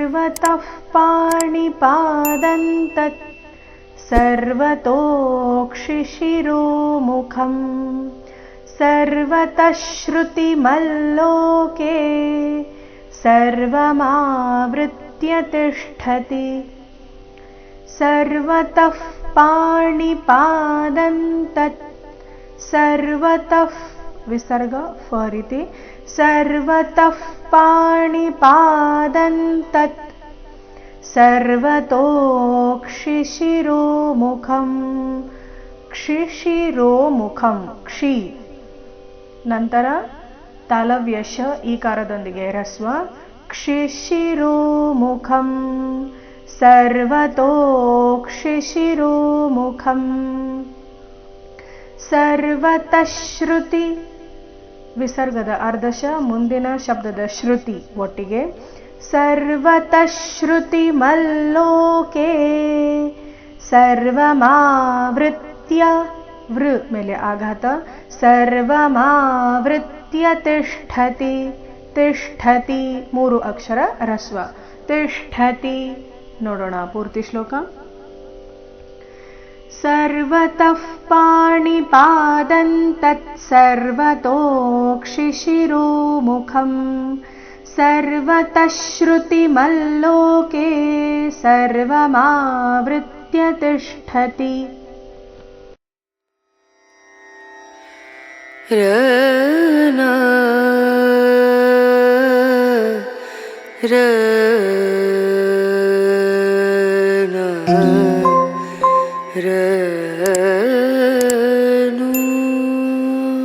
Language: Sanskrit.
सर्वतः पाणिपादं तत् सर्वतोक्षिशिरोमुखं सर्वतः श्रुतिमल्लोके सर्वमावृत्य तिष्ठति। सर्वतः पाणिपादं तत् सर्वतः विसर्ग फरिति सर्वतः पाणिपादं तत् सर्वतोक्षिशिरोमुखं क्षिशिरोमुखಂ क्षि ನಂತರ ತಾಲವ್ಯಶ ಈಕಾರದೊಂದಿಗೆ ರಸ್ವ क्षिशिरोमुखं सर्वतोक्षिशिरोमुखं सर्वतः श्रुति ವಿಸರ್ಗದ ಅರ್ಧಶ ಮುಂದಿನ ಶಬ್ದದ ಶ್ರುತಿ ಒಟ್ಟಿಗೆ ಸರ್ವತಃ ಶ್ರುತಿಮಲ್ಲೋಕೆ ಸರ್ವಮಾವೃತ್ಯ ವೃ ಮೇಲೆ ಆಘಾತ ಸರ್ವಮಾವೃತ್ಯ ತಿಷ್ಠತಿ ತಿಷ್ಠತಿ ಮೂರು ಅಕ್ಷರ ರಸ್ವ ತಿಷ್ಠತಿ ನೋಡೋಣ ಪೂರ್ತಿ ಶ್ಲೋಕ सर्वतः पाणिपादं तत् सर्वतोक्षिशिरोमुखं सर्वतः श्रुतिमल्लोके सर्वमावृत्य तिष्ठति। र